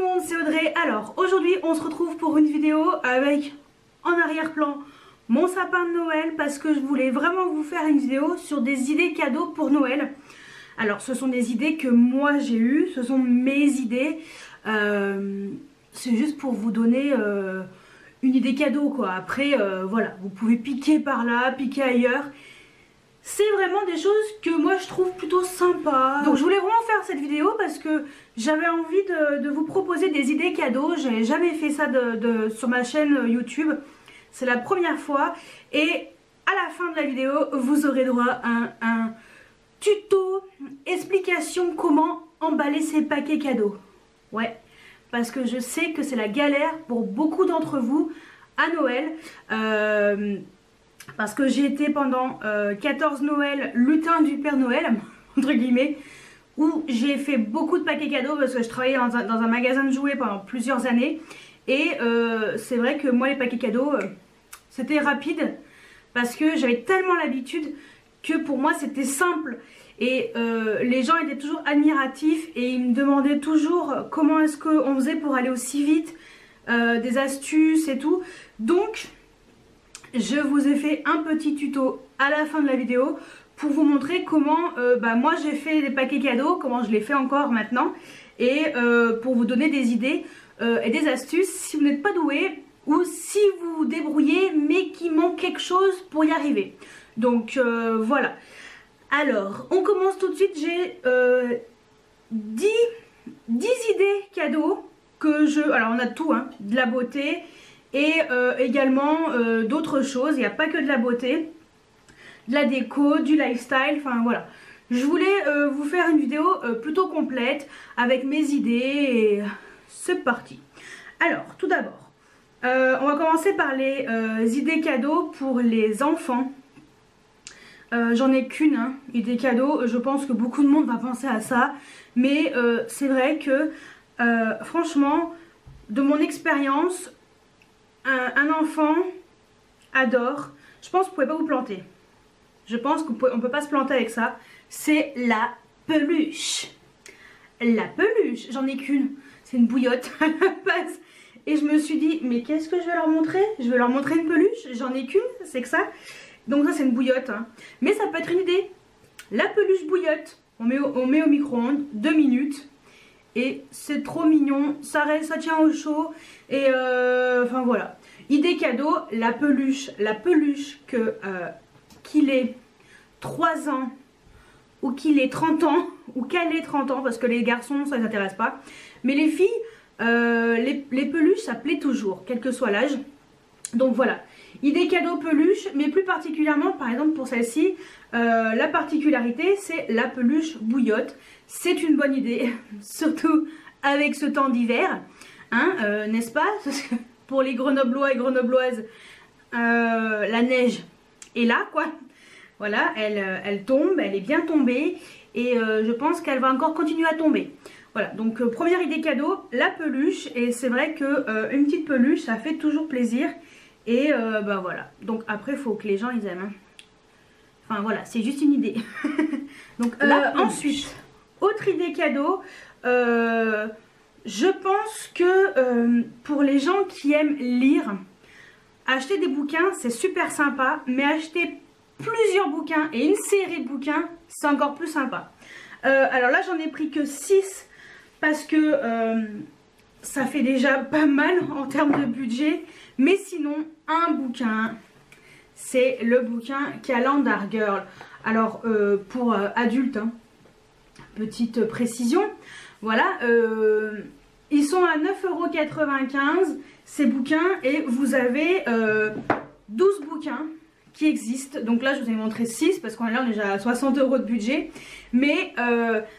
le monde, c'est Audrey. Alors aujourd'hui on se retrouve pour une vidéo avec en arrière-plan mon sapin de Noël, parce que je voulais vraiment vous faire une vidéo sur des idées cadeaux pour Noël. Alors ce sont des idées que moi j'ai eues, ce sont mes idées, c'est juste pour vous donner une idée cadeau quoi. Après voilà, vous pouvez piquer par là, piquer ailleurs. C'est vraiment des choses que moi je trouve plutôt sympas. Donc je voulais vraiment faire cette vidéo parce que j'avais envie de vous proposer des idées cadeaux. J'ai jamais fait ça sur ma chaîne YouTube. C'est la première fois. Et à la fin de la vidéo, vous aurez droit à un tuto, explication comment emballer ces paquets cadeaux. Ouais, parce que je sais que c'est la galère pour beaucoup d'entre vous à Noël. Parce que j'ai été pendant 14 Noël lutin du Père Noël, entre guillemets, où j'ai fait beaucoup de paquets cadeaux parce que je travaillais dans un magasin de jouets pendant plusieurs années. Et c'est vrai que moi les paquets cadeaux, c'était rapide parce que j'avais tellement l'habitude que pour moi c'était simple. Et les gens étaient toujours admiratifs et ils me demandaient toujours comment est-ce qu'on faisait pour aller aussi vite, des astuces et tout. Donc je vous ai fait un petit tuto à la fin de la vidéo pour vous montrer comment moi j'ai fait des paquets cadeaux, comment je les fais encore maintenant, et pour vous donner des idées et des astuces si vous n'êtes pas doué ou si vous vous débrouillez mais qu'il manque quelque chose pour y arriver. Donc voilà. Alors on commence tout de suite. J'ai 10 idées cadeaux que alors on a de tout, hein, de la beauté et également d'autres choses. Il n'y a pas que de la beauté, de la déco, du lifestyle, enfin voilà. Je voulais vous faire une vidéo plutôt complète avec mes idées et c'est parti. Alors tout d'abord, on va commencer par les idées cadeaux pour les enfants. J'en ai qu'une, hein, idée cadeau. Je pense que beaucoup de monde va penser à ça, mais c'est vrai que franchement, de mon expérience, un enfant adore. Je pense que vous ne pouvez pas vous planter. Je pense qu'on ne peut pas se planter avec ça. C'est la peluche. La peluche, j'en ai qu'une. C'est une bouillotte à la base. Et je me suis dit, mais qu'est-ce que je vais leur montrer? Je vais leur montrer une peluche. J'en ai qu'une, c'est que ça. Donc ça c'est une bouillotte, hein. Mais ça peut être une idée. La peluche bouillotte. On met au micro-ondes 2 minutes. Et c'est trop mignon, ça tient au chaud. Et enfin voilà. Idée cadeau, la peluche qu'il ait 3 ans ou qu'il ait 30 ans ou qu'elle ait 30 ans, parce que les garçons ça ne les intéresse pas. Mais les filles, les peluches ça plaît toujours, quel que soit l'âge. Donc voilà, idée cadeau peluche, mais plus particulièrement par exemple pour celle-ci, la particularité c'est la peluche bouillotte. C'est une bonne idée, surtout avec ce temps d'hiver, hein, n'est-ce pas? Parce que pour les Grenoblois et Grenobloises, la neige est là quoi. Voilà, elle tombe, elle est bien tombée et je pense qu'elle va encore continuer à tomber. Voilà, donc première idée cadeau, la peluche. Et c'est vrai que une petite peluche ça fait toujours plaisir. Et voilà, donc après il faut que les gens ils aiment, hein. Enfin voilà, c'est juste une idée. Donc ensuite, autre idée cadeau, je pense que pour les gens qui aiment lire, acheter des bouquins c'est super sympa, mais acheter plusieurs bouquins et une série de bouquins c'est encore plus sympa. Alors là j'en ai pris que 6 parce que ça fait déjà pas mal en termes de budget. Mais sinon, un bouquin, c'est le bouquin Calendar Girl. Alors, pour adultes, hein, petite précision, voilà, ils sont à 9,95 € ces bouquins et vous avez 12 bouquins qui existent. Donc là, je vous ai montré 6 parce qu'on est là, on est déjà à 60 € de budget. Mais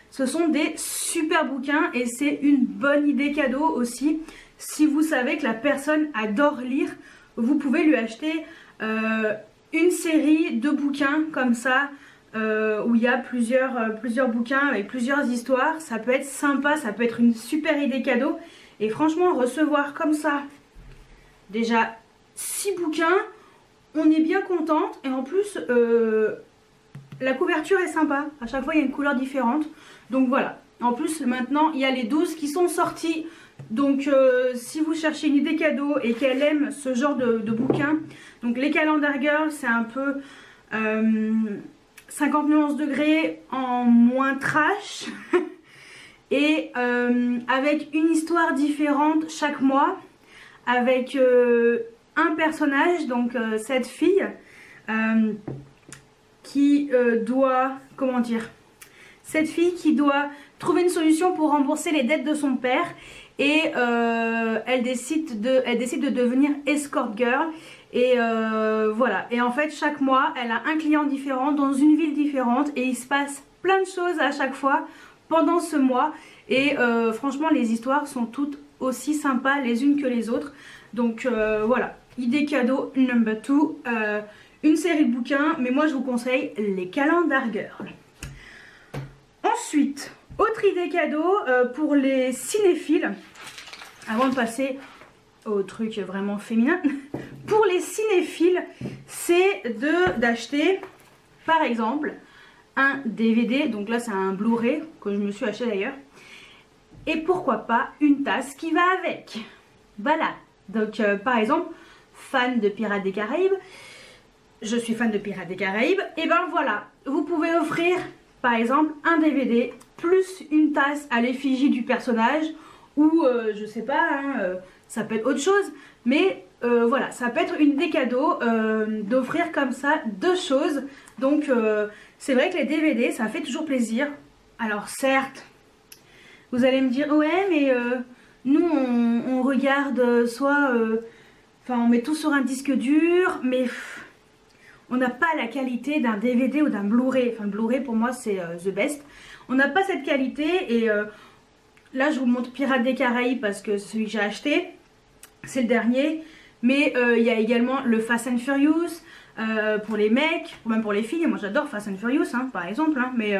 ce sont des super bouquins et c'est une bonne idée cadeau aussi. Si vous savez que la personne adore lire, vous pouvez lui acheter une série de bouquins comme ça, où il y a plusieurs bouquins avec plusieurs histoires. Ça peut être sympa, ça peut être une super idée cadeau. Et franchement, recevoir comme ça, déjà 6 bouquins, on est bien contente. Et en plus, la couverture est sympa. À chaque fois, il y a une couleur différente. Donc voilà. En plus, maintenant, il y a les 12 qui sont sortis Donc si vous cherchez une idée cadeau et qu'elle aime ce genre de bouquin, donc les Calendar Girls c'est un peu 50 nuances degrés en moins trash et avec une histoire différente chaque mois, avec un personnage, donc cette fille qui doit, comment dire, cette fille qui doit trouver une solution pour rembourser les dettes de son père et elle décide de devenir escort girl et voilà. Et en fait chaque mois elle a un client différent dans une ville différente et il se passe plein de choses à chaque fois pendant ce mois et franchement les histoires sont toutes aussi sympas les unes que les autres. Donc voilà, idée cadeau number 2, une série de bouquins, mais moi je vous conseille les Calendar Girls. Ensuite, autre idée cadeau pour les cinéphiles, avant de passer au truc vraiment féminin, pour les cinéphiles, c'est d'acheter par exemple un DVD, donc là c'est un Blu-ray que je me suis acheté d'ailleurs, et pourquoi pas une tasse qui va avec. Voilà, donc par exemple, fan de Pirates des Caraïbes, je suis fan de Pirates des Caraïbes, et ben voilà, vous pouvez offrir par exemple un DVD plus une tasse à l'effigie du personnage ou je sais pas, hein, ça peut être autre chose, mais voilà, ça peut être une idée cadeau d'offrir comme ça deux choses. Donc c'est vrai que les DVD ça fait toujours plaisir. Alors certes, vous allez me dire ouais mais nous on regarde soit, enfin on met tout sur un disque dur, mais on n'a pas la qualité d'un DVD ou d'un Blu-ray. Enfin le Blu-ray pour moi c'est the best. On n'a pas cette qualité et là je vous montre Pirates des Caraïbes parce que c'est celui que j'ai acheté, c'est le dernier. Mais il y a également le Fast and Furious pour les mecs, ou même pour les filles. Moi j'adore Fast and Furious hein, par exemple, hein. Mais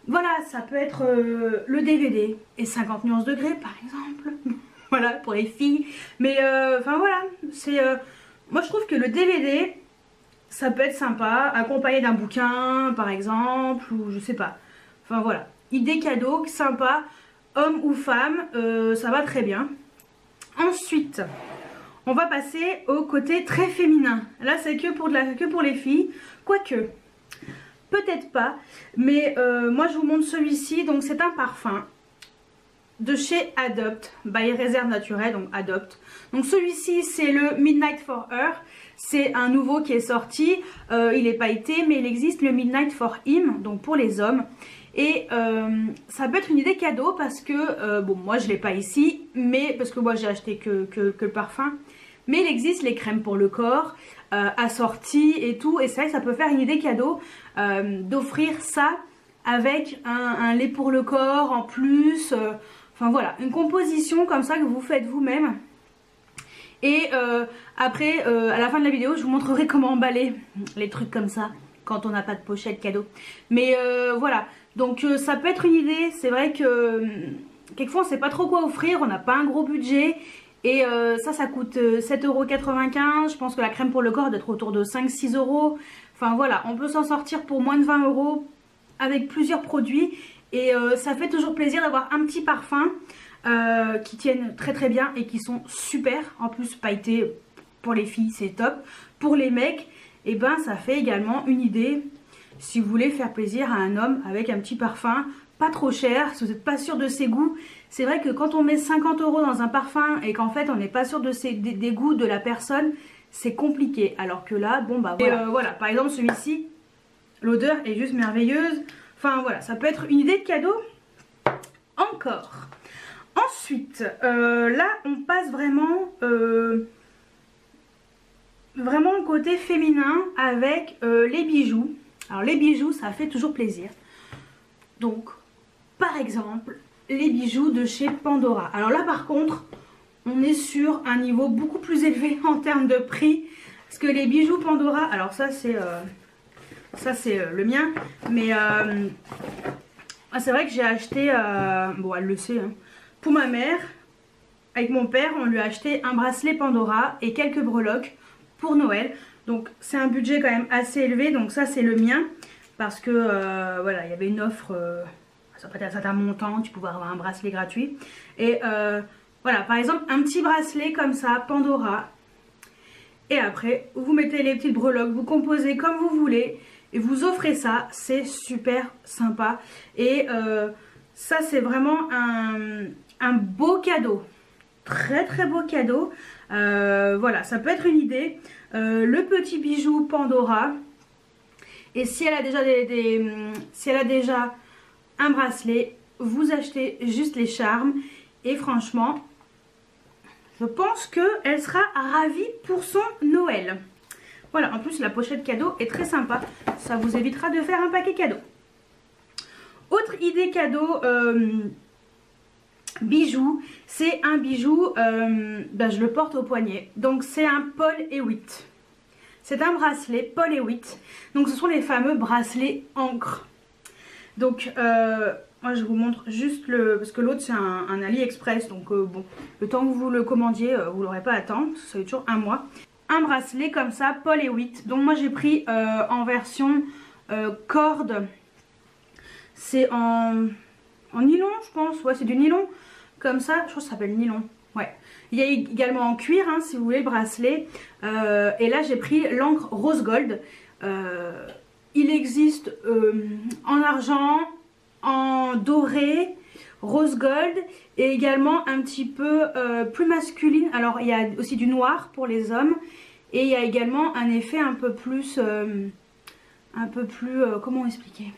voilà, ça peut être le DVD et 50 nuances degrés par exemple. Voilà pour les filles. Mais enfin voilà, c'est moi je trouve que le DVD ça peut être sympa, accompagné d'un bouquin par exemple, ou je sais pas. Enfin voilà, idée cadeau, sympa, homme ou femme, ça va très bien. Ensuite, on va passer au côté très féminin. Là c'est que pour les filles, quoique, peut-être pas. Mais moi je vous montre celui-ci, donc c'est un parfum de chez Adopt, by Réserve Naturelle, donc Adopt. Donc celui-ci c'est le Midnight for Her. C'est un nouveau qui est sorti, il est pailleté mais il existe le Midnight for Him, donc pour les hommes. Et ça peut être une idée cadeau parce que, bon moi je l'ai pas ici, mais parce que moi j'ai acheté que le parfum. Mais il existe les crèmes pour le corps, assorties et tout, et c'est vrai que ça peut faire une idée cadeau d'offrir ça avec un lait pour le corps en plus. Enfin voilà, une composition comme ça que vous faites vous-même. Et après, à la fin de la vidéo, je vous montrerai comment emballer les trucs comme ça quand on n'a pas de pochette cadeau. Mais voilà, donc ça peut être une idée. C'est vrai que quelquefois on ne sait pas trop quoi offrir, on n'a pas un gros budget. Et ça coûte 7,95 €. Je pense que la crème pour le corps doit être autour de 5-6 €. Enfin voilà, on peut s'en sortir pour moins de 20 € avec plusieurs produits. Et ça fait toujours plaisir d'avoir un petit parfum qui tiennent très très bien et qui sont super. En plus pailletés pour les filles c'est top. Pour les mecs, et ben ça fait également une idée si vous voulez faire plaisir à un homme avec un petit parfum pas trop cher, si vous n'êtes pas sûr de ses goûts. C'est vrai que quand on met 50 € dans un parfum et qu'en fait on n'est pas sûr de des goûts de la personne, c'est compliqué. Alors que là, bon bah voilà. Voilà, par exemple celui-ci, l'odeur est juste merveilleuse. Enfin voilà, ça peut être une idée de cadeau encore. Ensuite, là on passe vraiment au côté féminin avec les bijoux. Alors les bijoux ça fait toujours plaisir. Donc par exemple les bijoux de chez Pandora. Alors là par contre on est sur un niveau beaucoup plus élevé en termes de prix. Parce que les bijoux Pandora, alors ça c'est le mien. Mais c'est vrai que j'ai acheté, bon elle le sait, hein, pour ma mère. Avec mon père on lui a acheté un bracelet Pandora et quelques breloques pour Noël. Donc c'est un budget quand même assez élevé. Donc ça c'est le mien. Parce que voilà, il y avait une offre, ça peut être un certain montant, tu pouvais avoir un bracelet gratuit. Et voilà, Voilà, par exemple un petit bracelet comme ça, Pandora. Et après vous mettez les petites breloques, vous composez comme vous voulez et vous offrez ça, c'est super sympa. Et ça c'est vraiment un beau cadeau, très beau cadeau. Voilà, ça peut être une idée. Le petit bijou Pandora. Et si elle a déjà si elle a déjà un bracelet, vous achetez juste les charmes. Et franchement, je pense qu'elle sera ravie pour son Noël. Voilà, en plus la pochette cadeau est très sympa. Ça vous évitera de faire un paquet cadeau. Autre idée cadeau bijou, c'est un bijou, je le porte au poignet. Donc c'est un Paul Hewitt. C'est un bracelet Paul Hewitt. Donc ce sont les fameux bracelets encre. Donc moi je vous montre juste parce que l'autre c'est un AliExpress. Donc bon, le temps que vous le commandiez, vous l'aurez pas à attendre. Ça fait toujours un mois. Un bracelet comme ça, Paul Hewitt. Donc moi j'ai pris en version corde. C'est en nylon je pense. Ouais, c'est du nylon. Comme ça, je crois que ça s'appelle nylon. Ouais. Il y a également en cuir hein, si vous voulez le bracelet. Et là j'ai pris l'encre rose gold. Il existe en argent, en doré, rose gold et également un petit peu plus masculine. Alors il y a aussi du noir pour les hommes et il y a également un effet un peu plus comment expliquer,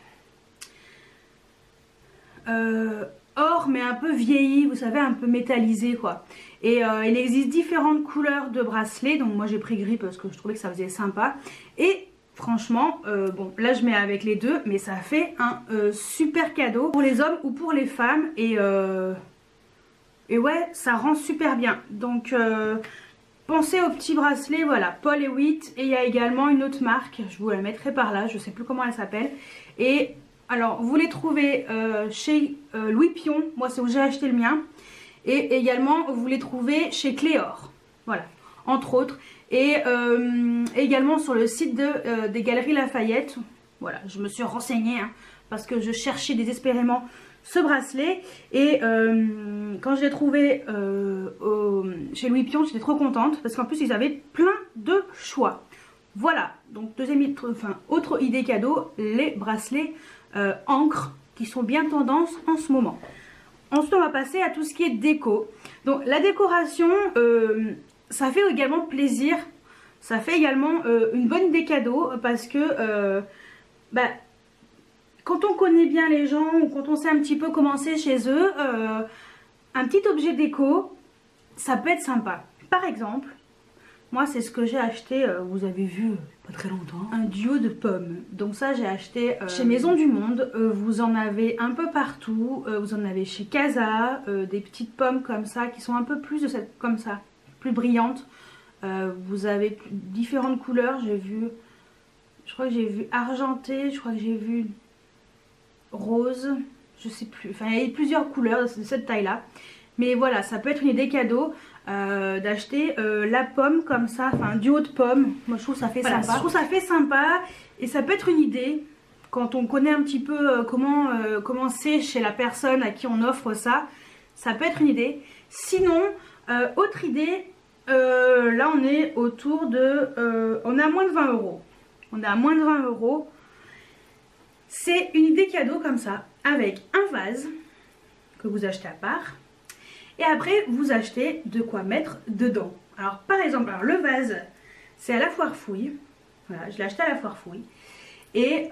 or mais un peu vieilli, vous savez, un peu métallisé quoi. Et il existe différentes couleurs de bracelets, donc moi j'ai pris gris parce que je trouvais que ça faisait sympa. Et franchement, bon là je mets avec les deux, mais ça fait un super cadeau pour les hommes ou pour les femmes. Et ouais, ça rend super bien. Donc pensez au petit bracelet, voilà, Paul Hewitt. Et il y a également une autre marque, je vous la mettrai par là, je sais plus comment elle s'appelle. Et alors vous les trouvez chez Louis Pion, moi c'est où j'ai acheté le mien. Et également vous les trouvez chez Cléor, voilà, entre autres. Et également sur le site des Galeries Lafayette. Voilà, je me suis renseignée hein, parce que je cherchais désespérément ce bracelet. Et quand je l'ai trouvé chez Louis Pion, j'étais trop contente parce qu'en plus ils avaient plein de choix. Voilà, donc autre idée cadeau, les bracelets encre qui sont bien tendance en ce moment. Ensuite on va passer à tout ce qui est déco. Donc la décoration, ça fait également plaisir, ça fait également une bonne idée cadeau parce que quand on connaît bien les gens ou quand on sait un petit peu comment c'est chez eux, un petit objet déco, ça peut être sympa. Par exemple, moi c'est ce que j'ai acheté, vous avez vu pas très longtemps, un duo de pommes. Donc ça j'ai acheté chez Maison du Monde, vous en avez un peu partout, vous en avez chez Casa, des petites pommes comme ça qui sont un peu plus de cette comme ça, plus brillantes. Vous avez différentes couleurs, j'ai vu, je crois que j'ai vu argenté, je crois que j'ai vu rose, je sais plus, enfin il y a plusieurs couleurs de cette taille là. Mais voilà, ça peut être une idée cadeau d'acheter la pomme comme ça, enfin un duo de pommes. Moi je trouve ça fait sympa. Je trouve ça fait sympa et ça peut être une idée quand on connaît un petit peu comment c'est chez la personne à qui on offre ça. Ça peut être une idée. Sinon, autre idée, là on est autour de... on est à moins de 20 €. On est à moins de 20 €. C'est une idée cadeau comme ça, avec un vase que vous achetez à part. Et après, vous achetez de quoi mettre dedans. Alors, par exemple, le vase, c'est à la foire fouille. Voilà, je l'ai acheté à la foire fouille. Et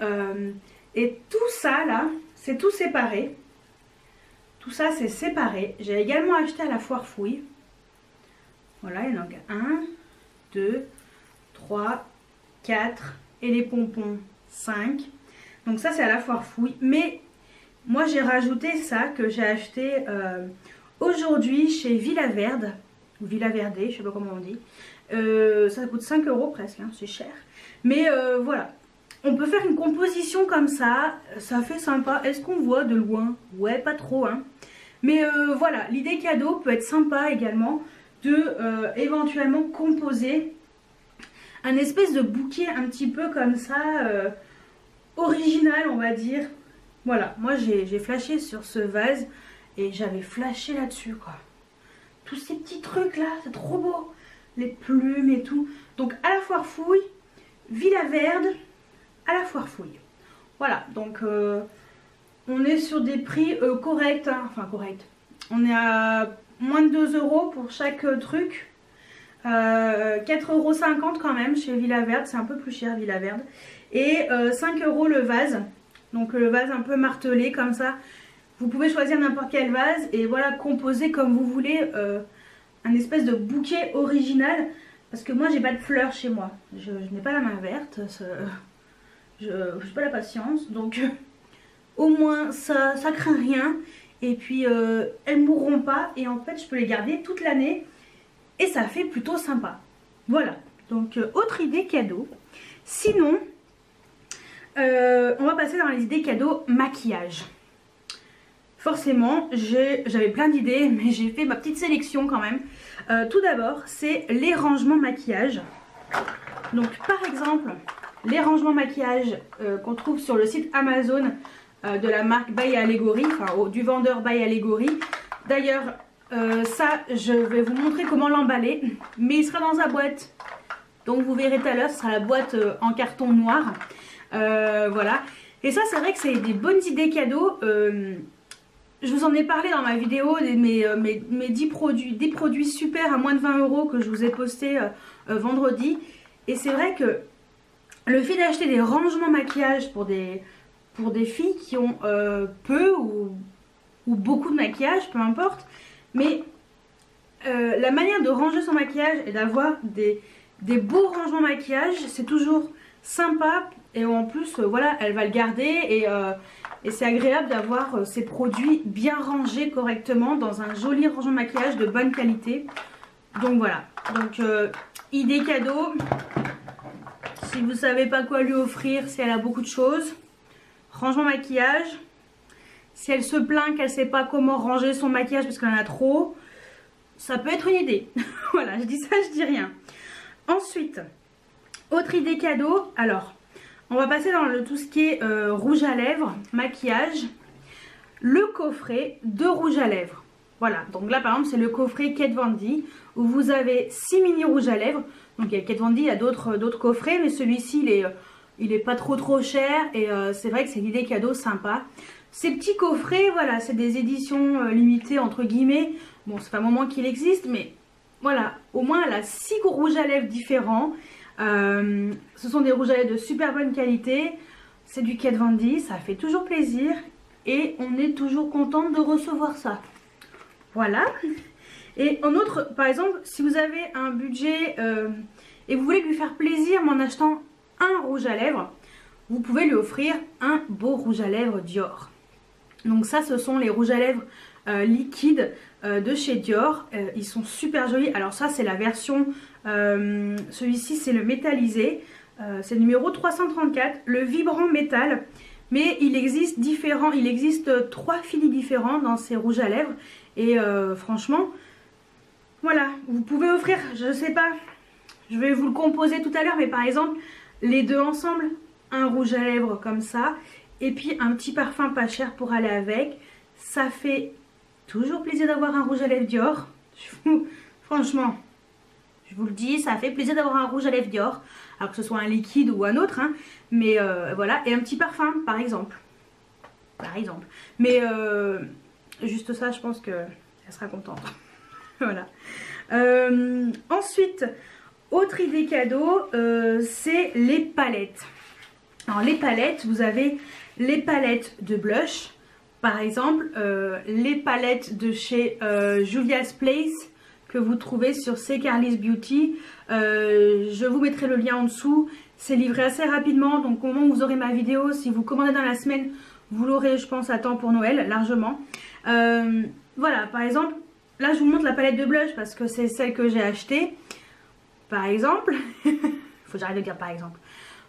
tout ça, là, c'est tout séparé. Tout ça, c'est séparé. J'ai également acheté à la foire fouille. Voilà, il y en a 1, 2, 3, 4. Et les pompons, 5. Donc ça, c'est à la foire fouille. Mais moi, j'ai rajouté ça que j'ai acheté... aujourd'hui chez Villaverde, ou Villaverde, je sais pas comment on dit. Ça coûte 5 € presque, hein, c'est cher. Mais voilà, on peut faire une composition comme ça fait sympa. Est-ce qu'on voit de loin? Ouais, pas trop, hein. Mais voilà, l'idée cadeau peut être sympa également de éventuellement composer un espèce de bouquet un petit peu comme ça, original on va dire. Voilà, moi j'ai flashé sur ce vase. Et j'avais flashé là-dessus quoi. tous ces petits trucs là, c'est trop beau. Les plumes et tout. Donc à la foire fouille, Villa Verde, à la foire fouille. Voilà, donc on est sur des prix corrects, hein. Enfin corrects. On est à moins de 2 € pour chaque truc. 4,50 € quand même chez Villa Verde, c'est un peu plus cher Villa Verde. Et 5 € le vase. Donc le vase un peu martelé comme ça. Vous pouvez choisir n'importe quel vase et voilà, composer comme vous voulez un espèce de bouquet original. Parce que moi j'ai pas de fleurs chez moi. Je n'ai pas la main verte. Je n'ai pas la patience. Donc au moins ça craint rien. Et puis elles mourront pas. Et en fait je peux les garder toute l'année. Et ça fait plutôt sympa. Voilà. Donc autre idée cadeau. Sinon, on va passer dans les idées cadeaux maquillage. Forcément, j'avais plein d'idées, mais j'ai fait ma petite sélection quand même. Tout d'abord, c'est les rangements maquillage. Donc par exemple, les rangements maquillage qu'on trouve sur le site Amazon de la marque By Allegory, enfin du vendeur By Allegory. D'ailleurs, ça, je vais vous montrer comment l'emballer, mais il sera dans sa boîte. Donc vous verrez tout à l'heure, ce sera la boîte en carton noir. Voilà. Et ça, c'est vrai que c'est des bonnes idées cadeaux. Je vous en ai parlé dans ma vidéo, mes 10 produits, des produits super à moins de 20 € que je vous ai posté vendredi. Et c'est vrai que le fait d'acheter des rangements maquillage pour des filles qui ont peu ou beaucoup de maquillage, peu importe. Mais la manière de ranger son maquillage et d'avoir des beaux rangements maquillage, c'est toujours sympa. Et en plus, voilà, elle va le garder et c'est agréable d'avoir ces produits bien rangés correctement dans un joli rangement maquillage de bonne qualité. Donc voilà, donc idée cadeau. Si vous savez pas quoi lui offrir, si elle a beaucoup de choses, rangement maquillage. Si elle se plaint qu'elle sait pas comment ranger son maquillage parce qu'elle en a trop, ça peut être une idée. Voilà, je dis ça, je dis rien. Ensuite, autre idée cadeau. Alors, on va passer dans tout ce qui est rouge à lèvres, maquillage. Le coffret de rouge à lèvres. Voilà, donc là par exemple c'est le coffret Kat Von D où vous avez 6 mini rouges à lèvres. Donc il y a Kat Von D, il y a d'autres coffrets, mais celui-ci il est pas trop cher et c'est vrai que c'est une idée cadeau sympa. Ces petits coffrets, voilà, c'est des éditions limitées entre guillemets. Bon, ça fait un moment qu'il existe, mais voilà, au moins elle a 6 rouges à lèvres différents. Ce sont des rouges à lèvres de super bonne qualité. C'est du Kat Von D, ça fait toujours plaisir et on est toujours contente de recevoir ça. Voilà. Et en autre, par exemple, si vous avez un budget et vous voulez lui faire plaisir en achetant un rouge à lèvres, vous pouvez lui offrir un beau rouge à lèvres Dior. Donc ça, ce sont les rouges à lèvres liquides de chez Dior. Ils sont super jolis. Alors ça, c'est la version, celui-ci c'est le métallisé. C'est le numéro 334, le vibrant métal. Mais il existe 3 finis différents dans ces rouges à lèvres. Et franchement, voilà, vous pouvez offrir, je sais pas, je vais vous le composer tout à l'heure, mais par exemple, les deux ensemble, un rouge à lèvres comme ça, et puis un petit parfum pas cher pour aller avec. Ça fait toujours plaisir d'avoir un rouge à lèvres Dior. Franchement, je vous le dis, ça fait plaisir d'avoir un rouge à lèvres Dior. Alors que ce soit un liquide ou un autre, hein, mais voilà, et un petit parfum par exemple. Mais juste ça, je pense qu'elle sera contente. Voilà. Ensuite, autre idée cadeau, c'est les palettes. Alors les palettes, vous avez les palettes de blush, par exemple, les palettes de chez Juvia's Place que vous trouvez sur C'est Carly's Beauty. Je vous mettrai le lien en dessous. C'est livré assez rapidement, donc au moment où vous aurez ma vidéo, si vous commandez dans la semaine, vous l'aurez, je pense, à temps pour Noël, largement. Voilà, par exemple, là je vous montre la palette de blush parce que c'est celle que j'ai achetée. Par exemple, il faut que j'arrête de dire par exemple.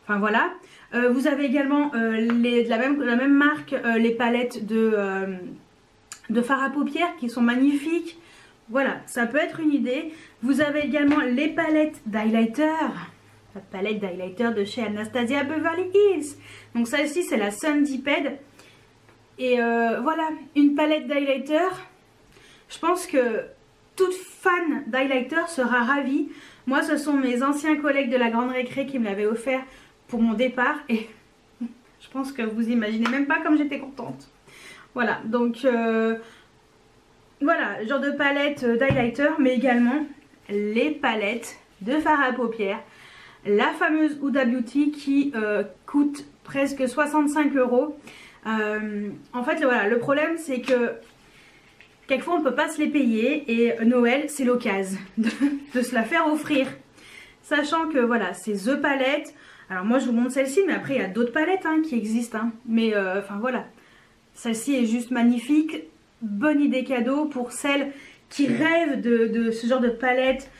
Enfin voilà. Vous avez également de la même marque les palettes de fard à paupières qui sont magnifiques. Voilà, ça peut être une idée. Vous avez également les palettes d'highlighter. La palette d'highlighter de chez Anastasia Beverly Hills. Donc celle-ci c'est la Sundy Ped. Et voilà, une palette d'highlighter. Je pense que toute fan d'highlighter sera ravi. Moi, ce sont mes anciens collègues de la grande récré qui me l'avaient offert pour mon départ. Et je pense que vous imaginez même pas comme j'étais contente. Voilà, donc voilà, genre de palette d'highlighter, mais également les palettes de fard à paupières. La fameuse Huda Beauty qui coûte presque 65 €. En fait, voilà, le problème c'est que quelquefois on ne peut pas se les payer et Noël c'est l'occasion de se la faire offrir. Sachant que voilà, c'est The Palette. Alors moi je vous montre celle-ci, mais après il y a d'autres palettes qui existent. Mais enfin voilà, celle-ci est juste magnifique. Bonne idée cadeau pour celles qui rêvent de ce genre de palette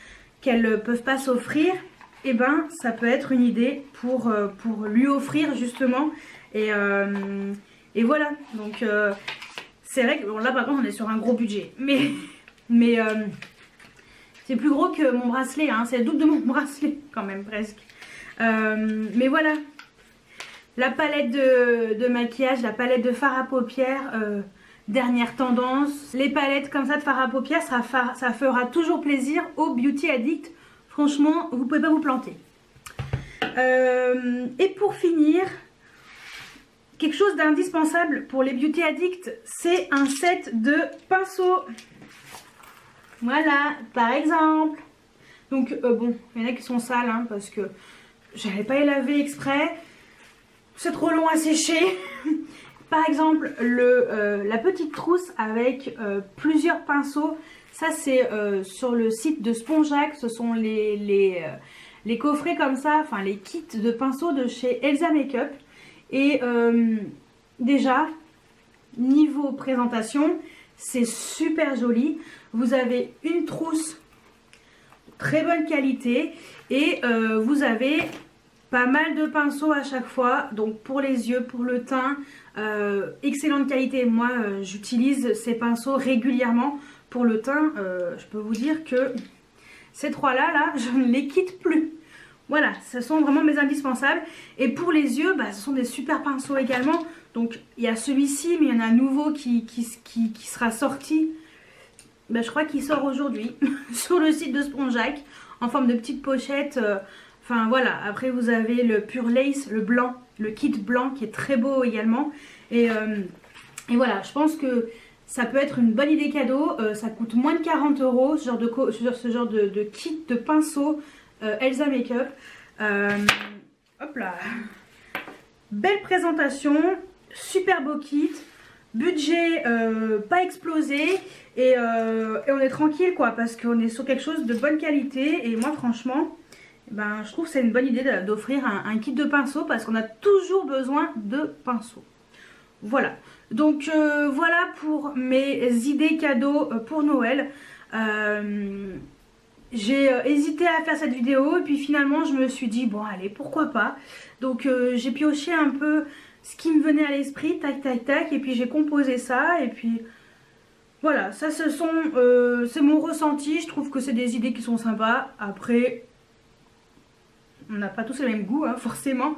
qu'elles ne peuvent pas s'offrir. Et ben ça peut être une idée pour lui offrir justement. Et voilà, donc c'est vrai que bon, là par contre on est sur un gros budget. Mais c'est plus gros que mon bracelet, c'est le double de mon bracelet quand même presque. Mais voilà, la palette de maquillage, la palette de fard à paupières, dernière tendance. Les palettes comme ça de fard à paupières, ça fera toujours plaisir aux beauty addicts. Franchement, vous pouvez pas vous planter. Et pour finir, quelque chose d'indispensable pour les beauty addicts, c'est un set de pinceaux. Voilà, par exemple. Donc bon, il y en a qui sont sales parce que j'avais pas les laver exprès. C'est trop long à sécher. Par exemple, la petite trousse avec plusieurs pinceaux. Ça c'est sur le site de Spongeac. Ce sont les coffrets comme ça, enfin les kits de pinceaux de chez Elsa Makeup. Et déjà, niveau présentation, c'est super joli. Vous avez une trousse très bonne qualité et vous avez pas mal de pinceaux à chaque fois. Donc pour les yeux, pour le teint, excellente qualité. Moi, j'utilise ces pinceaux régulièrement. Pour le teint, je peux vous dire que ces trois-là, je ne les quitte plus. Voilà, ce sont vraiment mes indispensables. Et pour les yeux, ce sont des super pinceaux également. Donc il y a celui-ci, mais il y en a un nouveau qui sera sorti. Je crois qu'il sort aujourd'hui sur le site de Spongeac en forme de petite pochette. Enfin voilà, après vous avez le Pure Lace, le blanc, le kit blanc qui est très beau également. Et voilà, je pense que ça peut être une bonne idée cadeau. Ça coûte moins de 40 €, ce genre de kit de pinceau Elsa Makeup. Hop là. Belle présentation, super beau kit. Budget pas explosé et on est tranquille quoi, parce qu'on est sur quelque chose de bonne qualité. Et moi franchement je trouve que c'est une bonne idée d'offrir un kit de pinceaux, parce qu'on a toujours besoin de pinceaux. Voilà, donc voilà pour mes idées cadeaux pour Noël. J'ai hésité à faire cette vidéo et puis finalement je me suis dit bon allez, pourquoi pas. Donc j'ai pioché un peu ce qui me venait à l'esprit, tac tac tac, et puis j'ai composé ça. Et puis voilà, ça c'est mon ressenti. Je trouve que c'est des idées qui sont sympas. Après on n'a pas tous le même goût forcément,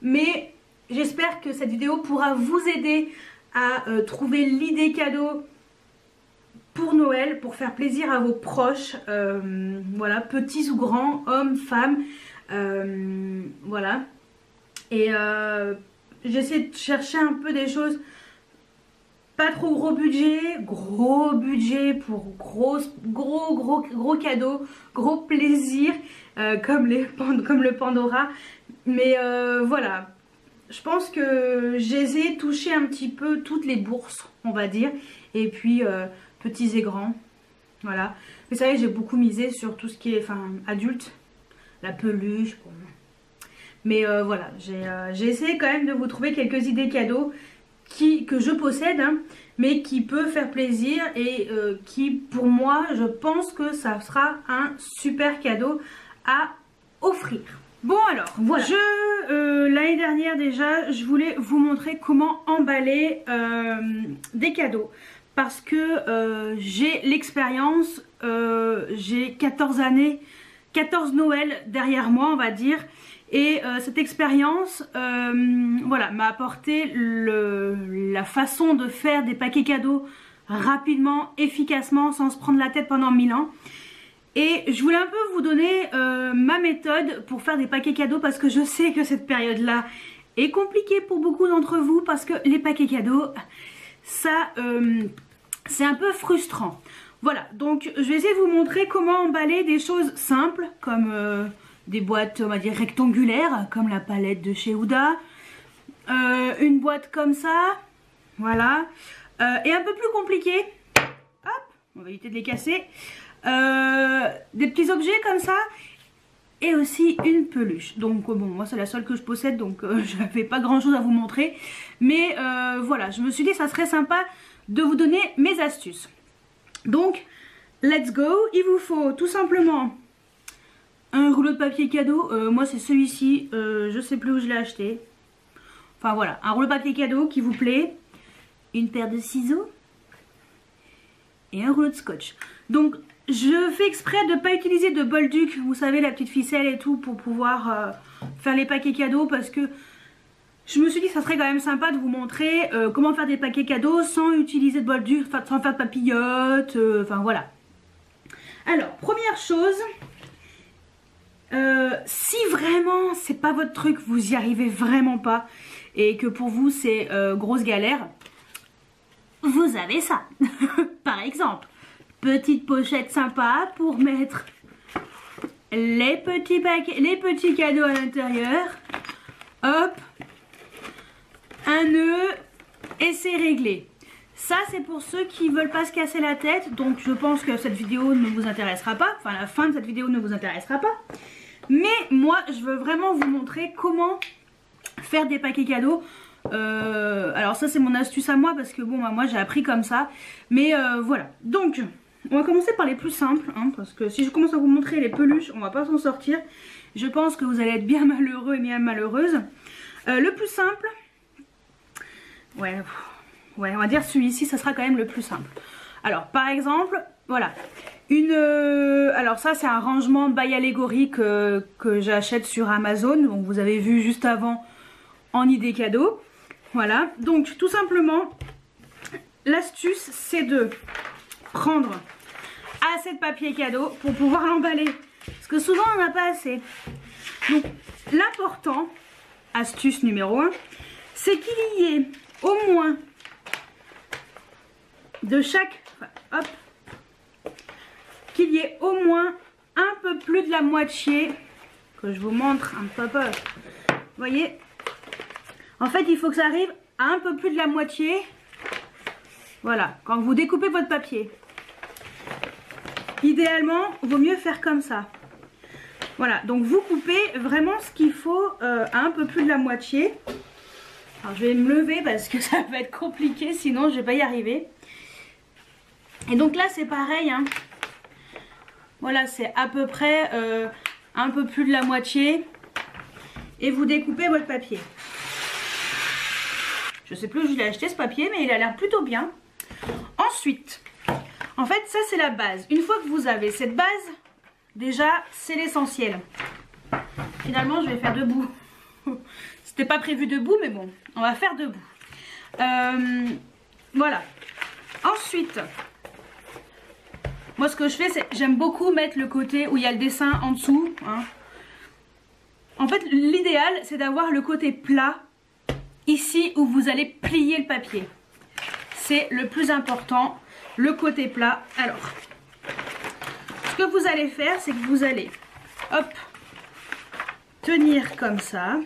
mais j'espère que cette vidéo pourra vous aider à trouver l'idée cadeau pour Noël, pour faire plaisir à vos proches, voilà, petits ou grands, hommes, femmes, voilà. Et j'essaie de chercher un peu des choses pas trop gros budget pour gros cadeaux, gros plaisir, comme le Pandora. Mais voilà, je pense que j'ai essayé de toucher un petit peu toutes les bourses, on va dire, et puis petits et grands, voilà. Vous savez, j'ai beaucoup misé sur tout ce qui est adulte, la peluche, bon. Mais voilà, j'ai essayé quand même de vous trouver quelques idées cadeaux que je possède, mais qui peut faire plaisir et qui, pour moi, je pense que ça sera un super cadeau à offrir. Bon alors, voilà. L'année dernière déjà, je voulais vous montrer comment emballer des cadeaux. Parce que j'ai l'expérience, j'ai 14 années, 14 Noëls derrière moi, on va dire. Et cette expérience voilà, m'a apporté la façon de faire des paquets cadeaux rapidement, efficacement, sans se prendre la tête pendant 1000 ans. Et je voulais un peu vous donner ma méthode pour faire des paquets cadeaux, parce que je sais que cette période-là est compliquée pour beaucoup d'entre vous, parce que les paquets cadeaux, ça, c'est un peu frustrant. Voilà, donc je vais essayer de vous montrer comment emballer des choses simples, comme des boîtes, on va dire, rectangulaires, comme la palette de chez Huda. Une boîte comme ça, voilà. Et un peu plus compliqué, hop, on va éviter de les casser. Des petits objets comme ça. Et aussi une peluche. Donc bon, moi c'est la seule que je possède, donc je n'avais pas grand chose à vous montrer. Mais voilà, je me suis dit que ça serait sympa de vous donner mes astuces. Donc, let's go. Il vous faut tout simplement un rouleau de papier cadeau. Moi c'est celui-ci, je sais plus où je l'ai acheté. Enfin voilà, un rouleau de papier cadeau qui vous plaît. Une paire de ciseaux. Et un rouleau de scotch. Donc, je fais exprès de ne pas utiliser de bolduc, vous savez, la petite ficelle et tout, pour pouvoir faire les paquets cadeaux, parce que je me suis dit que ça serait quand même sympa de vous montrer comment faire des paquets cadeaux sans utiliser de bolduc, sans faire de papillotes, enfin voilà. Alors, première chose, si vraiment c'est pas votre truc, vous y arrivez vraiment pas, et que pour vous c'est grosse galère, vous avez ça, par exemple. Petite pochette sympa pour mettre les petits paquets, les petits cadeaux à l'intérieur. Hop, un nœud et c'est réglé. Ça c'est pour ceux qui veulent pas se casser la tête. Donc je pense que cette vidéo ne vous intéressera pas. Enfin la fin de cette vidéo ne vous intéressera pas. Mais moi je veux vraiment vous montrer comment faire des paquets cadeaux. Alors ça c'est mon astuce à moi, parce que bon bah, moi j'ai appris comme ça. Mais voilà, donc on va commencer par les plus simples, hein, parce que si je commence à vous montrer les peluches, on va pas s'en sortir. Je pense que vous allez être bien malheureux et bien malheureuse. Le plus simple, ouais, on va dire celui-ci, ça sera quand même le plus simple. Alors par exemple, voilà, alors ça c'est un rangement by Allegory que j'achète sur Amazon, donc vous avez vu juste avant en idée cadeau. Voilà, donc tout simplement, l'astuce c'est de prendre assez de papier cadeau pour pouvoir l'emballer, parce que souvent on n'a pas assez. Donc l'important, astuce numéro 1, c'est qu'il y ait au moins de chaque, hop, qu'il y ait au moins un peu plus de la moitié, que je vous montre un peu, vous voyez, en fait il faut que ça arrive à un peu plus de la moitié. Voilà, quand vous découpez votre papier, idéalement, il vaut mieux faire comme ça. Voilà, donc vous coupez vraiment ce qu'il faut à un peu plus de la moitié. Alors je vais me lever parce que ça va être compliqué, sinon je vais pas y arriver. Et donc là c'est pareil, hein. Voilà, c'est à peu près un peu plus de la moitié. Et vous découpez votre papier. Je sais plus où je l'ai acheté ce papier, mais il a l'air plutôt bien. Ensuite, en fait ça c'est la base. Une fois que vous avez cette base, déjà c'est l'essentiel. Finalement je vais faire debout. C'était pas prévu debout, mais bon, on va faire debout. Voilà. Ensuite, moi ce que je fais, c'est j'aime beaucoup mettre le côté où il y a le dessin en dessous, hein. En fait l'idéal c'est d'avoir le côté plat ici où vous allez plier le papier. C'est le plus important, le côté plat. Alors, ce que vous allez faire, c'est que vous allez, hop, tenir comme ça.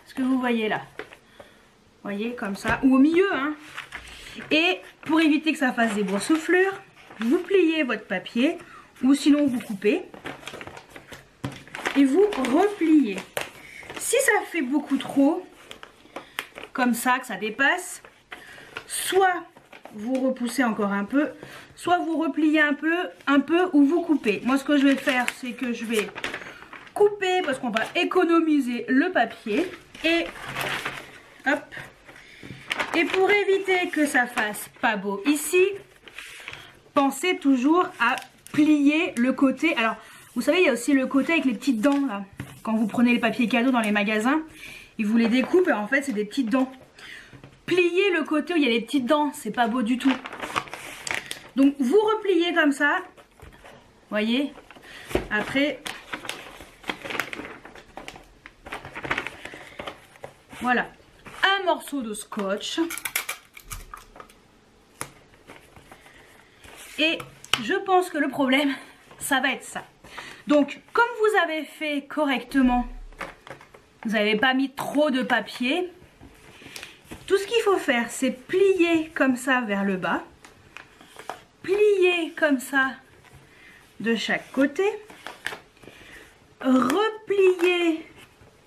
Ce que vous voyez là. Vous voyez, comme ça, ou au milieu, hein. Et pour éviter que ça fasse des boursouflures, vous pliez votre papier, ou sinon vous coupez. Et vous repliez. Si ça fait beaucoup trop, comme ça, que ça dépasse, soit vous repoussez encore un peu, soit vous repliez un peu ou vous coupez. Moi, ce que je vais faire, c'est que je vais couper parce qu'on va économiser le papier. Et hop. Et pour éviter que ça fasse pas beau ici, pensez toujours à plier le côté. Alors, vous savez, il y a aussi le côté avec les petites dents là. Quand vous prenez les papiers cadeaux dans les magasins, ils vous les découpent et en fait c'est des petites dents. plier le côté où il y a les petites dents, c'est pas beau du tout. Donc vous repliez comme ça, voyez. Après, voilà, un morceau de scotch. Et je pense que le problème, ça va être ça. Donc, comme vous avez fait correctement, vous n'avez pas mis trop de papier. Tout ce qu'il faut faire, c'est plier comme ça vers le bas. Plier comme ça de chaque côté. Replier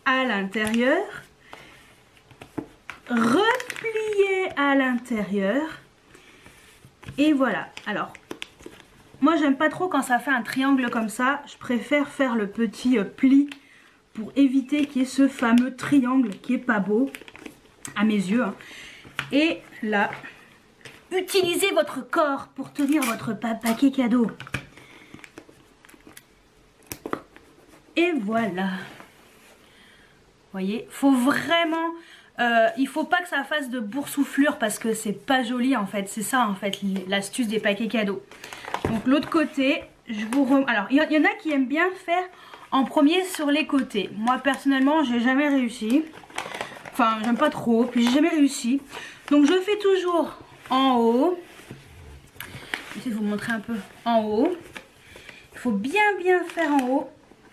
à l'intérieur. Replier à l'intérieur. Et voilà. Alors, moi j'aime pas trop quand ça fait un triangle comme ça. Je préfère faire le petit pli pour éviter qu'il y ait ce fameux triangle qui est pas beau à mes yeux. Hein. Et là, utilisez votre corps pour tenir votre paquet cadeau. Et voilà. Vous voyez, faut vraiment... il faut pas que ça fasse de boursouflure parce que c'est pas joli en fait. C'est ça en fait l'astuce des paquets cadeaux. Donc l'autre côté, je vous alors il y en a qui aiment bien faire en premier sur les côtés. Moi personnellement, j'ai jamais réussi. Enfin, j'aime pas trop, puis j'ai jamais réussi. Donc je fais toujours en haut. J'essaie de vous montrer un peu en haut. Il faut bien faire en haut.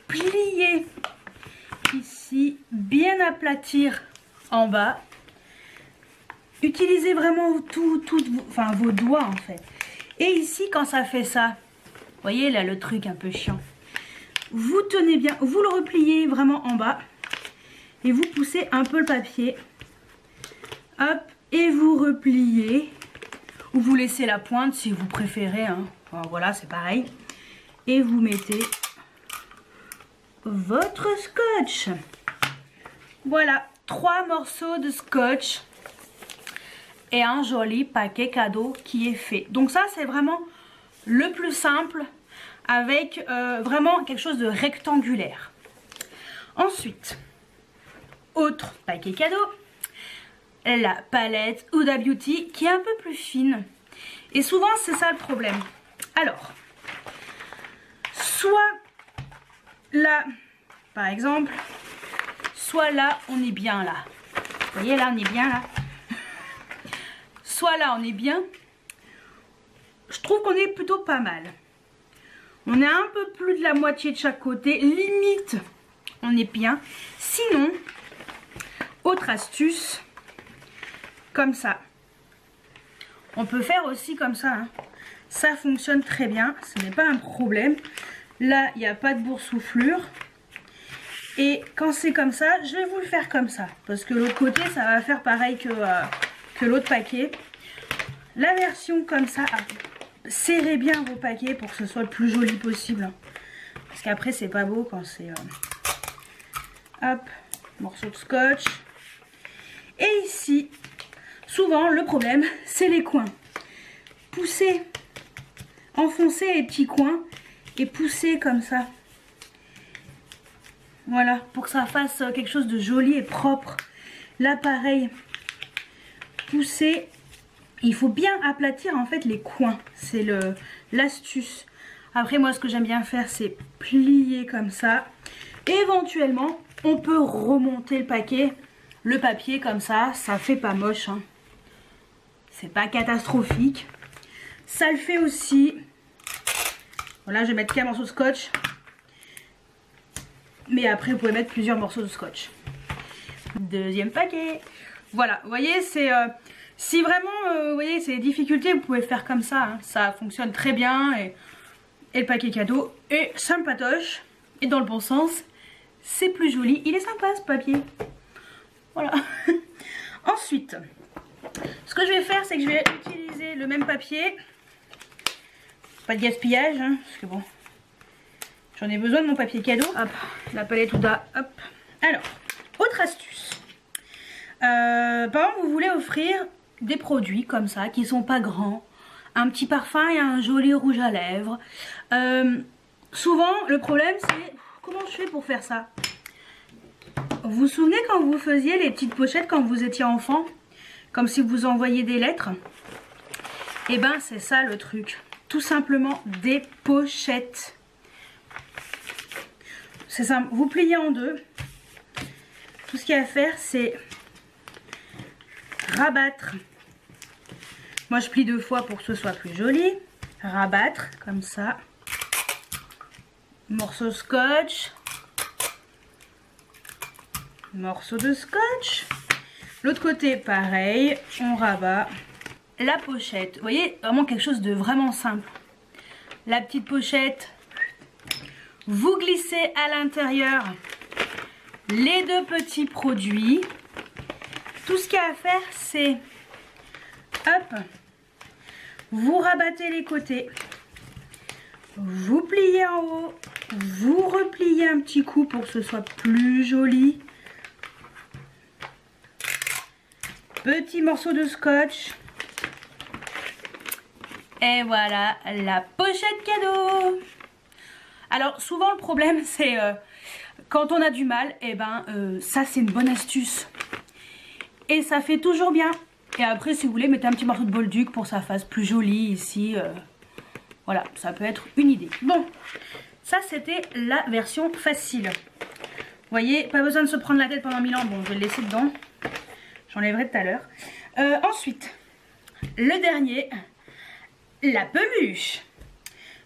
Plier ici, bien aplatir en bas. Utilisez vraiment enfin vos doigts en fait. Et ici quand ça fait ça, vous voyez là le truc un peu chiant. Vous tenez bien, vous le repliez vraiment en bas. Et vous poussez un peu le papier. Hop, et vous repliez. Ou vous laissez la pointe si vous préférez. Hein. Enfin, voilà, c'est pareil. Et vous mettez votre scotch. Voilà, 3 morceaux de scotch. Et un joli paquet cadeau qui est fait. Donc ça, c'est vraiment le plus simple. Avec vraiment quelque chose de rectangulaire. Ensuite... autre paquet cadeau, la palette Huda Beauty qui est un peu plus fine. Et souvent c'est ça le problème. Alors, soit là, par exemple, soit là on est bien là. Vous voyez là on est bien là. Soit là on est bien. Je trouve qu'on est plutôt pas mal. On est un peu plus de la moitié de chaque côté. Limite, on est bien. Sinon... autre astuce, comme ça. On peut faire aussi comme ça. Hein. Ça fonctionne très bien. Ce n'est pas un problème. Là, il n'y a pas de boursouflure. Et quand c'est comme ça, je vais vous le faire comme ça. Parce que l'autre côté, ça va faire pareil que l'autre paquet. La version comme ça, serrez bien vos paquets pour que ce soit le plus joli possible. Parce qu'après, c'est pas beau quand c'est... hop, morceau de scotch. Et ici, souvent le problème, c'est les coins. Poussez, enfoncez les petits coins et poussez comme ça. Voilà, pour que ça fasse quelque chose de joli et propre. Là, pareil, poussez. Il faut bien aplatir en fait les coins. C'est l'astuce. Après, moi, ce que j'aime bien faire, c'est plier comme ça. Et éventuellement, on peut remonter le paquet. Le papier comme ça fait pas moche. Hein. C'est pas catastrophique. Ça le fait aussi. Voilà, je vais mettre qu'un morceau de scotch. Mais après, vous pouvez mettre plusieurs morceaux de scotch. Deuxième paquet. Voilà, vous voyez, c'est... si vraiment, vous voyez, c'est des difficultés, vous pouvez faire comme ça. Hein. Ça fonctionne très bien. Et le paquet cadeau est sympatoche. Et dans le bon sens, c'est plus joli. Il est sympa ce papier. Voilà. Ensuite, ce que je vais faire, c'est que je vais utiliser le même papier. Pas de gaspillage, hein, parce que bon, j'en ai besoin de mon papier cadeau. Hop, la palette Huda, hop. Alors, autre astuce. Par exemple, vous voulez offrir des produits comme ça, qui sont pas grands. Un petit parfum et un joli rouge à lèvres. Souvent, le problème, c'est... comment je fais pour faire ça? Vous vous souvenez quand vous faisiez les petites pochettes quand vous étiez enfant? comme si vous envoyiez des lettres. Et ben c'est ça le truc, tout simplement des pochettes. C'est simple, vous pliez en deux. Tout ce qu'il y a à faire, c'est rabattre. Moi je plie 2 fois pour que ce soit plus joli. Rabattre comme ça. Morceau scotch. Morceau de scotch. L'autre côté pareil, on rabat. La pochette, vous voyez, vraiment quelque chose de vraiment simple. La petite pochette, vous glissez à l'intérieur les 2 petits produits. Tout ce qu'il y a à faire, c'est hop, vous rabattez les côtés, vous pliez en haut, vous repliez un petit coup pour que ce soit plus joli. Petit morceau de scotch. Et voilà la pochette cadeau. Alors souvent le problème c'est quand on a du mal, et ça c'est une bonne astuce. Et ça fait toujours bien. Et après si vous voulez mettez un petit morceau de bolduc pour que ça fasse plus joli ici. Voilà, ça peut être une idée. Bon, ça c'était la version facile. Vous voyez, pas besoin de se prendre la tête pendant 1000 ans. Bon, je vais le laisser dedans. J'enlèverai tout à l'heure. Ensuite, le dernier, la peluche.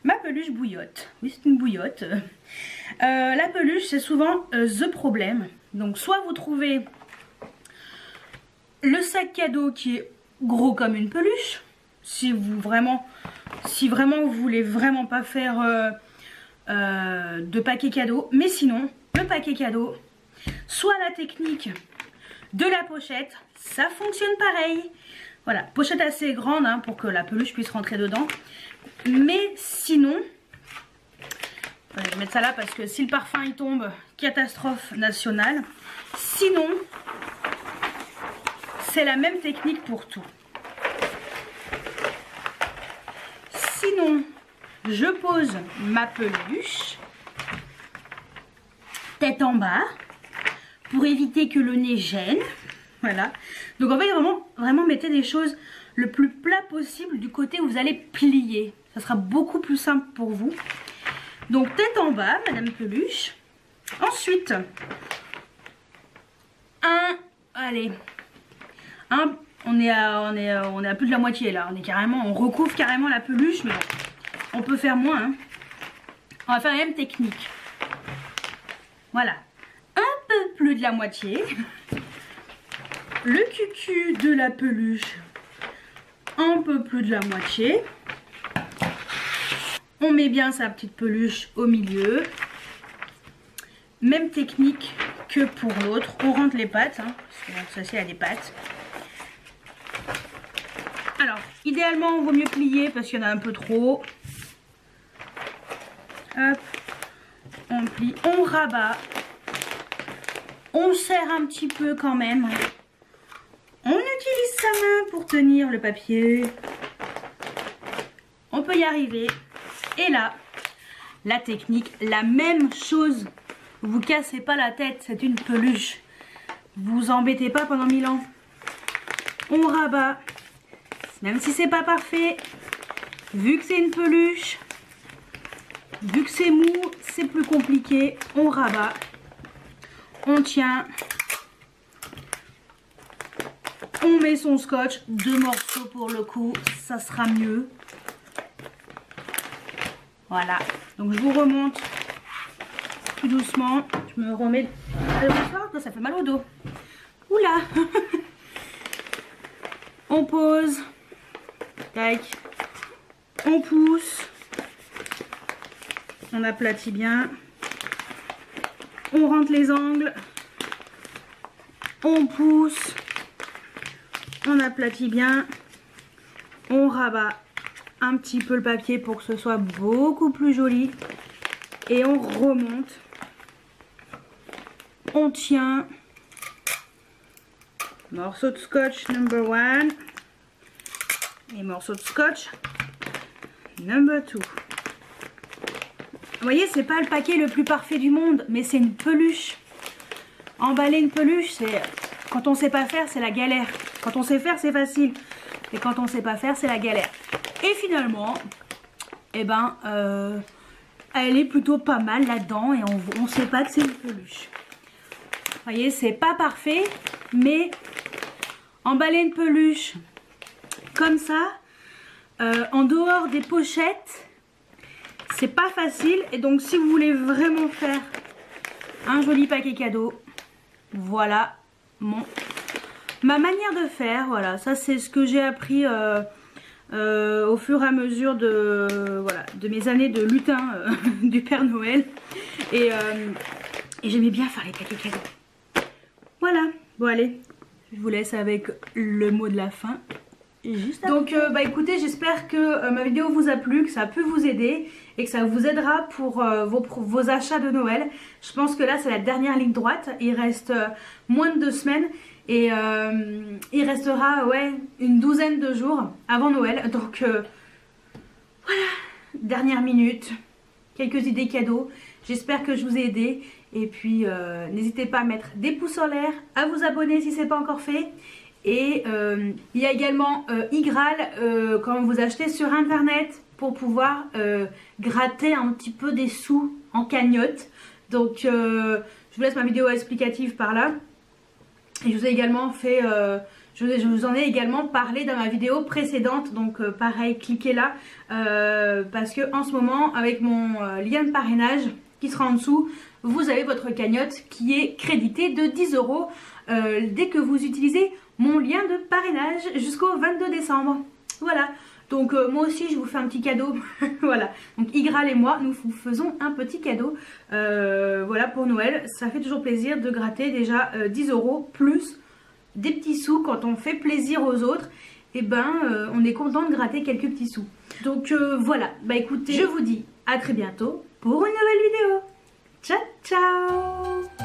Ma peluche bouillotte. Oui, c'est une bouillotte. La peluche, c'est souvent the problème. Donc, soit vous trouvez le sac cadeau qui est gros comme une peluche. Si vraiment vous voulez vraiment pas faire de paquet cadeau. Mais sinon, le paquet cadeau, soit la technique de la pochette, ça fonctionne pareil. Voilà, pochette assez grande hein, pour que la peluche puisse rentrer dedans. Mais sinon, je vais mettre ça là parce que si le parfum il tombe, catastrophe nationale. Sinon, c'est la même technique pour tout. Sinon, je pose ma peluche tête en bas pour éviter que le nez gêne. Voilà. Donc en fait, vraiment mettez des choses le plus plat possible du côté où vous allez plier. Ça sera beaucoup plus simple pour vous. Donc tête en bas, Madame Peluche. Ensuite, on est à plus de la moitié là. On recouvre carrément la peluche, mais bon, on peut faire moins. Hein. On va faire la même technique. Voilà. Un peu plus de la moitié. Le cucu de la peluche, un peu plus de la moitié. On met bien sa petite peluche au milieu. Même technique que pour l'autre. On rentre les pattes, hein, parce que celle-ci a des pattes. Alors, idéalement, il vaut mieux plier parce qu'il y en a un peu trop. Hop, on plie, on rabat. On serre un petit peu quand même. On utilise sa main pour tenir le papier. On peut y arriver. Et là, la technique, la même chose. Vous cassez pas la tête, c'est une peluche. Vous embêtez pas pendant 1000 ans. On rabat. Même si c'est pas parfait. Vu que c'est une peluche. Vu que c'est mou, c'est plus compliqué. On rabat. On tient. On met son scotch, 2 morceaux pour le coup, ça sera mieux. Voilà, donc je vous remonte tout doucement. Je me remets. Ça fait mal au dos. Oula. On pose. Tac. On pousse. On aplatit bien. On rentre les angles. On pousse. On aplatit bien, on rabat un petit peu le papier pour que ce soit beaucoup plus joli et on remonte, on tient, morceau de scotch number 1 et morceau de scotch number 2. Vous voyez, c'est pas le paquet le plus parfait du monde, mais c'est une peluche. Emballer une peluche, Quand on sait pas faire, c'est la galère. Quand on sait faire, c'est facile. Et quand on sait pas faire, c'est la galère. Et finalement, eh ben, elle est plutôt pas mal là-dedans. Et on sait pas que c'est une peluche. Vous voyez, c'est pas parfait. Mais emballer une peluche comme ça, en dehors des pochettes, c'est pas facile. Et donc, si vous voulez vraiment faire un joli paquet cadeau, voilà ma manière de faire. Voilà, ça c'est ce que j'ai appris au fur et à mesure de mes années de lutin du Père Noël. Et j'aimais bien faire les paquets cadeaux. Voilà, bon allez, je vous laisse avec le mot de la fin. Donc bah écoutez, j'espère que ma vidéo vous a plu, que ça a pu vous aider et que ça vous aidera pour vos achats de Noël. Je pense que là c'est la dernière ligne droite, il reste moins de 2 semaines et il restera ouais une douzaine de jours avant Noël. Donc voilà, dernière minute, quelques idées cadeaux. J'espère que je vous ai aidé et puis n'hésitez pas à mettre des pouces en l'air, à vous abonner si ce n'est pas encore fait. Et il y a également iGraal quand vous achetez sur internet pour pouvoir gratter un petit peu des sous en cagnotte. Donc je vous laisse ma vidéo explicative par là. Et je vous ai également fait, je vous en ai également parlé dans ma vidéo précédente. Donc pareil, cliquez là parce que en ce moment avec mon lien de parrainage qui sera en dessous, vous avez votre cagnotte qui est créditée de 10 € dès que vous utilisez mon lien de parrainage jusqu'au 22 décembre. Voilà, donc moi aussi je vous fais un petit cadeau. Voilà, donc iGraal et moi nous vous faisons un petit cadeau voilà pour Noël. Ça fait toujours plaisir de gratter déjà 10 € plus des petits sous quand on fait plaisir aux autres. Et ben on est content de gratter quelques petits sous. Donc voilà, bah écoutez, je vous dis à très bientôt pour une nouvelle vidéo. Ciao ciao.